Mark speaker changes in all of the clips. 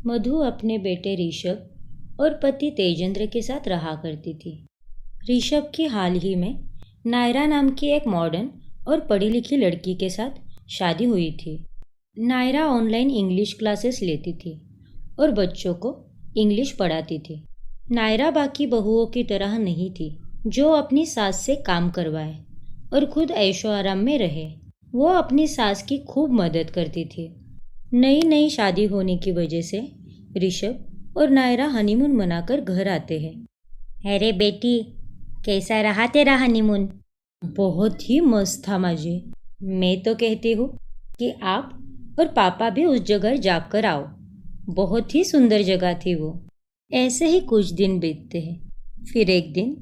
Speaker 1: मधु अपने बेटे ऋषभ और पति तेजेंद्र के साथ रहा करती थी। ऋषभ की हाल ही में नायरा नाम की एक मॉडर्न और पढ़ी लिखी लड़की के साथ शादी हुई थी। नायरा ऑनलाइन इंग्लिश क्लासेस लेती थी और बच्चों को इंग्लिश पढ़ाती थी। नायरा बाकी बहुओं की तरह नहीं थी जो अपनी सास से काम करवाए और खुद ऐशो आराम में रहे। वो अपनी सास की खूब मदद करती थी। नई नई शादी होने की वजह से ऋषभ और नायरा हनीमून मनाकर घर आते हैं। अरे बेटी, कैसा रहा तेरा हनीमून? बहुत ही मस्त था माजी। मैं तो कहती हूँ कि आप और पापा भी उस जगह जाकर आओ। बहुत ही सुंदर जगह थी वो। ऐसे ही कुछ दिन बीतते हैं। फिर एक दिन,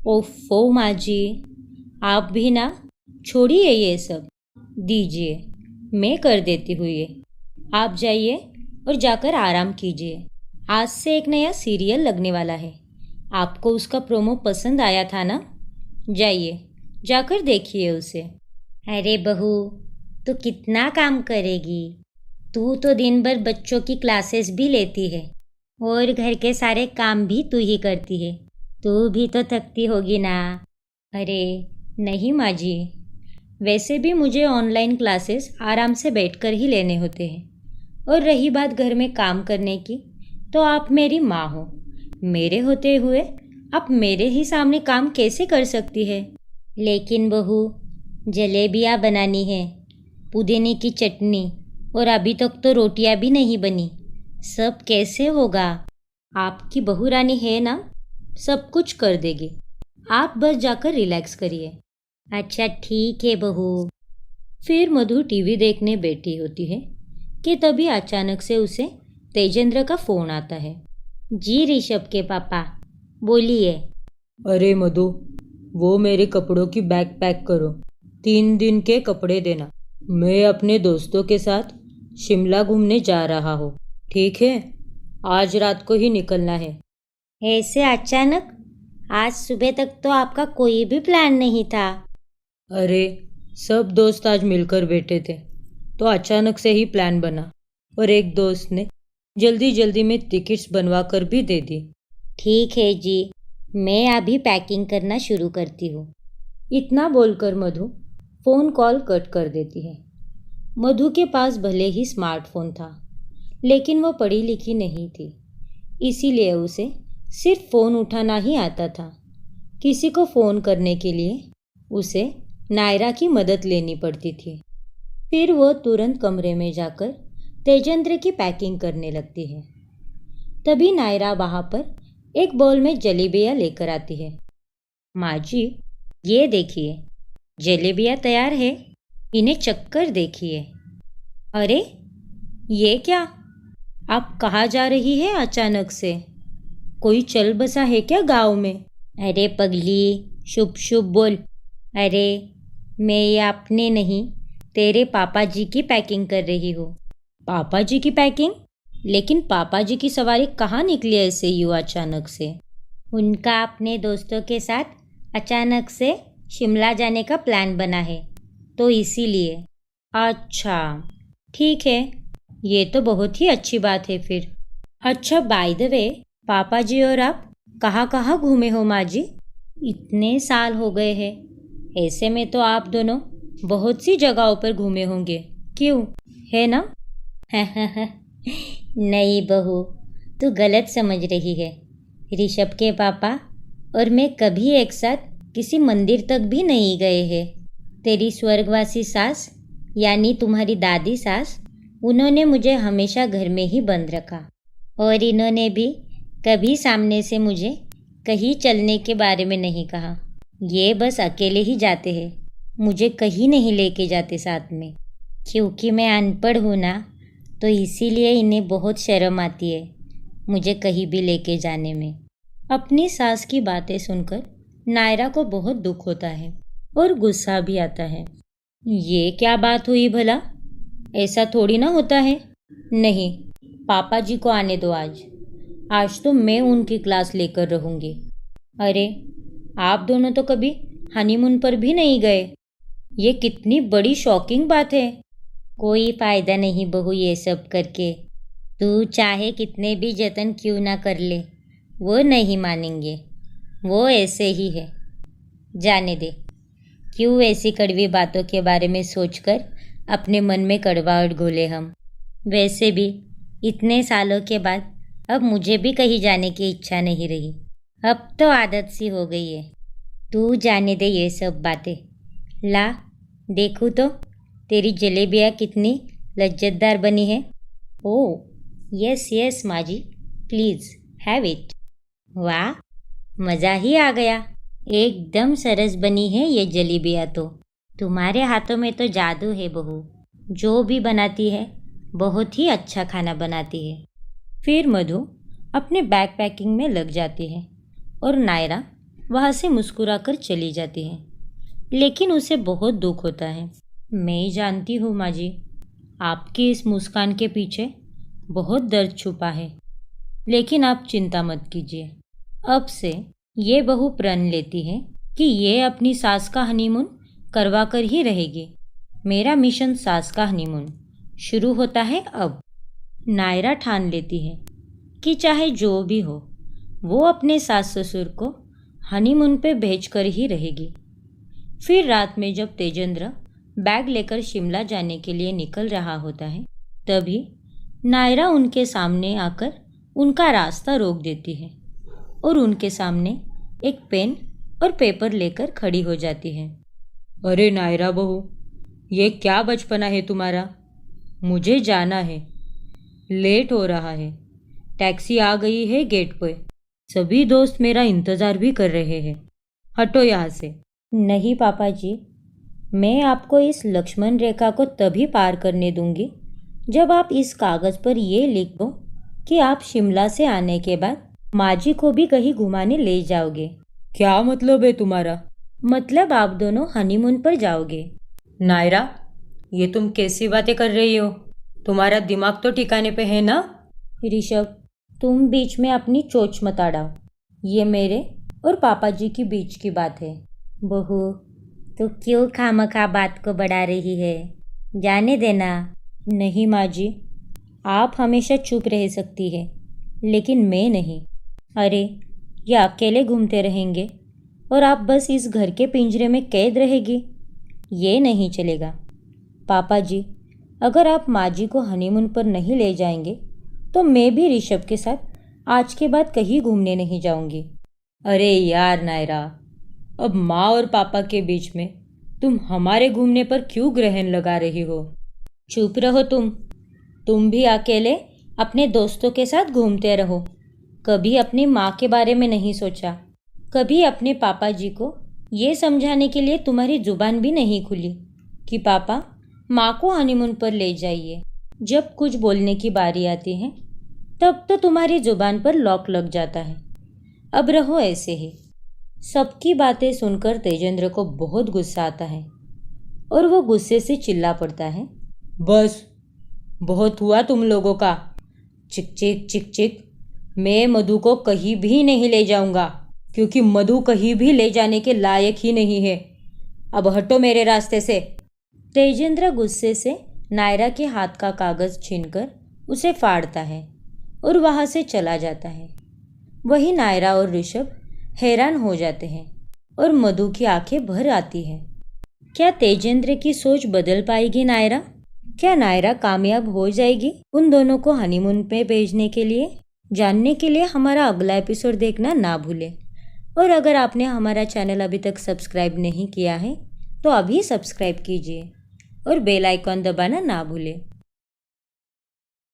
Speaker 1: ओफो माजी, आप भी ना, छोड़िए ये सब, दीजिए, मैं कर देती हूँ ये। आप जाइए और जाकर आराम कीजिए। आज से एक नया सीरियल लगने वाला है। आपको उसका प्रोमो पसंद आया था ना? जाइए, जाकर देखिए उसे। अरे बहू, तू कितना काम करेगी? तू तो दिन भर बच्चों की क्लासेस भी लेती है और घर के सारे काम भी तू ही करती है। तू भी तो थकती होगी ना? अरे नहीं माँ जी, वैसे भी मुझे ऑनलाइन क्लासेस आराम से बैठकर ही लेने होते हैं। और रही बात घर में काम करने की, तो आप मेरी माँ हो। मेरे होते हुए आप मेरे ही सामने काम कैसे कर सकती है? लेकिन बहू, जलेबियाँ बनानी है, पुदीने की चटनी, और अभी तक तो रोटियाँ भी नहीं बनी। सब कैसे होगा? आपकी बहू रानी है ना, सब कुछ कर देगी। आप बस जाकर रिलैक्स करिए। अच्छा ठीक है बहू। फिर मधु टीवी देखने बैठी होती है कि तभी अचानक से उसे तेजेंद्र का फ़ोन आता है। जी ऋषभ के पापा, बोलिए।
Speaker 2: अरे मधु, वो मेरे कपड़ों की बैग पैक करो। 3 दिन के कपड़े देना। मैं अपने दोस्तों के साथ शिमला घूमने जा रहा हूँ, ठीक है? आज रात को ही निकलना है।
Speaker 1: ऐसे अचानक? आज सुबह तक तो आपका कोई भी प्लान नहीं था।
Speaker 2: अरे, सब दोस्त आज मिलकर बैठे थे तो अचानक से ही प्लान बना, और एक दोस्त ने जल्दी जल्दी में टिकट्स बनवा कर भी दे दी।
Speaker 1: ठीक है जी, मैं अभी पैकिंग करना शुरू करती हूँ। इतना बोलकर मधु फ़ोन कॉल कट कर देती है। मधु के पास भले ही स्मार्टफोन था, लेकिन वो पढ़ी लिखी नहीं थी, इसीलिए उसे सिर्फ फ़ोन उठाना ही आता था। किसी को फ़ोन करने के लिए उसे नायरा की मदद लेनी पड़ती थी। फिर वो तुरंत कमरे में जाकर तेजेंद्र की पैकिंग करने लगती है। तभी नायरा वहाँ पर एक बाउल में जलेबियाँ लेकर आती है। माँ जी, ये देखिए, जलेबियाँ तैयार है, इन्हें चक्कर देखिए। अरे, ये क्या? आप कहाँ जा रही है अचानक से? कोई चल बसा है क्या गाँव में? अरे पगली, शुभ शुभ बोल। अरे, मैं ये अपने नहीं, तेरे पापा जी की पैकिंग कर रही हूँ। पापा जी की पैकिंग? लेकिन पापा जी की सवारी कहाँ निकली ऐसे यूँ अचानक से? उनका अपने दोस्तों के साथ अचानक से शिमला जाने का प्लान बना है, तो इसीलिए। अच्छा, ठीक है, ये तो बहुत ही अच्छी बात है फिर। अच्छा, बाय द वे, पापा जी और आप कहाँ कहाँ घूमे हो माँ जी? इतने साल हो गए हैं, ऐसे में तो आप दोनों बहुत सी जगहों पर घूमे होंगे, क्यों, है ना? नहीं बहू, तू गलत समझ रही है। ऋषभ के पापा और मैं कभी एक साथ किसी मंदिर तक भी नहीं गए हैं। तेरी स्वर्गवासी सास, यानी तुम्हारी दादी सास, उन्होंने मुझे हमेशा घर में ही बंद रखा, और इन्होंने भी कभी सामने से मुझे कहीं चलने के बारे में नहीं कहा। ये बस अकेले ही जाते हैं, मुझे कहीं नहीं लेके जाते साथ में। क्योंकि मैं अनपढ़ हूँ ना, तो इसीलिए इन्हें बहुत शर्म आती है मुझे कहीं भी लेके जाने में। अपनी सास की बातें सुनकर नायरा को बहुत दुख होता है और गुस्सा भी आता है। ये क्या बात हुई भला? ऐसा थोड़ी ना होता है। नहीं, पापा जी को आने दो आज। आज तो मैं उनकी क्लास लेकर रहूँगी। अरे, आप दोनों तो कभी हनीमून पर भी नहीं गए। ये कितनी बड़ी शॉकिंग बात है। कोई फ़ायदा नहीं बहू ये सब करके। तू चाहे कितने भी जतन क्यों ना कर ले, वो नहीं मानेंगे। वो ऐसे ही है। जाने दे। क्यों ऐसी कड़वी बातों के बारे में सोचकर अपने मन में कड़वाहट घोले हम। वैसे भी इतने सालों के बाद अब मुझे भी कहीं जाने की इच्छा नहीं रही। अब तो आदत सी हो गई है। तू जाने दे ये सब बातें। ला, देखूँ तो तेरी जलेबियाँ कितनी लज्जतदार बनी है। ओह यस यस माँ जी, प्लीज़ हैव इट। वाह, मज़ा ही आ गया। एकदम सरस बनी है ये जलेबियाँ तो। तुम्हारे हाथों में तो जादू है बहू। जो भी बनाती है बहुत ही अच्छा खाना बनाती है। फिर मधु अपने बैग पैकिंग में लग जाती है और नायरा वहाँ से मुस्कुराकर चली जाती है। लेकिन उसे बहुत दुख होता है। मैं जानती हूँ माँ जी, आपकी इस मुस्कान के पीछे बहुत दर्द छुपा है। लेकिन आप चिंता मत कीजिए। अब से ये बहू प्रण लेती है कि ये अपनी सास का हनीमून करवा कर ही रहेगी। मेरा मिशन सास का हनीमून शुरू होता है अब। नायरा ठान लेती है कि चाहे जो भी हो वो अपने सास ससुर को हनीमून पे भेजकर ही रहेगी। फिर रात में जब तेजेंद्र बैग लेकर शिमला जाने के लिए निकल रहा होता है, तभी नायरा उनके सामने आकर उनका रास्ता रोक देती है और उनके सामने एक पेन और पेपर लेकर खड़ी हो जाती है।
Speaker 2: अरे नायरा बहू, ये क्या बचपना है तुम्हारा। मुझे जाना है, लेट हो रहा है। टैक्सी आ गई है गेट पे। सभी दोस्त मेरा इंतज़ार भी कर रहे हैं। हटो यहाँ से।
Speaker 1: नहीं पापा जी, मैं आपको इस लक्ष्मण रेखा को तभी पार करने दूंगी जब आप इस कागज़ पर ये लिख दो कि आप शिमला से आने के बाद माँ जी को भी कहीं घुमाने ले जाओगे।
Speaker 2: क्या मतलब है तुम्हारा?
Speaker 1: मतलब आप दोनों हनीमून पर जाओगे।
Speaker 2: नायरा, ये तुम कैसी बातें कर रही हो? तुम्हारा दिमाग तो ठिकाने पे है ना?
Speaker 1: ऋषभ, तुम बीच में अपनी चोंच मत अड़ाओ। ये मेरे और पापा जी के बीच की बात है। बहू, तो क्यों खामखा बात को बढ़ा रही है? जाने देना। नहीं माँ जी, आप हमेशा चुप रह सकती है, लेकिन मैं नहीं। अरे, ये अकेले घूमते रहेंगे और आप बस इस घर के पिंजरे में कैद रहेगी, ये नहीं चलेगा। पापा जी, अगर आप माँ जी को हनीमून पर नहीं ले जाएंगे तो मैं भी ऋषभ के साथ आज के बाद कहीं घूमने नहीं जाऊंगी।
Speaker 2: अरे यार नायरा, अब माँ और पापा के बीच में तुम हमारे घूमने पर क्यों ग्रहण लगा रही हो?
Speaker 1: चुप रहो तुम भी अकेले अपने दोस्तों के साथ घूमते रहो। कभी अपनी माँ के बारे में नहीं सोचा। कभी अपने पापा जी को ये समझाने के लिए तुम्हारी जुबान भी नहीं खुली कि पापा माँ को हनीमून पर ले जाइए। जब कुछ बोलने की बारी आती है तब तो तुम्हारी जुबान पर लॉक लग जाता है। अब रहो ऐसे ही। सबकी बातें सुनकर तेजेंद्र को बहुत गुस्सा आता है और वो गुस्से से चिल्ला पड़ता है।
Speaker 2: बस, बहुत हुआ तुम लोगों का। चिक चिक चिक चिक। मैं मधु को कहीं भी नहीं ले जाऊंगा, क्योंकि मधु कहीं भी ले जाने के लायक ही नहीं है। अब हटो मेरे रास्ते से।
Speaker 1: तेजेंद्र गुस्से से नायरा के हाथ का कागज़ छीनकर उसे फाड़ता है और वहाँ से चला जाता है। वही नायरा और ऋषभ हैरान हो जाते हैं और मधु की आंखें भर आती हैं। क्या तेजेंद्र की सोच बदल पाएगी नायरा? क्या नायरा कामयाब हो जाएगी उन दोनों को हनीमून पे भेजने के लिए? जानने के लिए हमारा अगला एपिसोड देखना ना भूलें। और अगर आपने हमारा चैनल अभी तक सब्सक्राइब नहीं किया है तो अभी सब्सक्राइब कीजिए और बेल आइकॉन दबाना ना भूलें।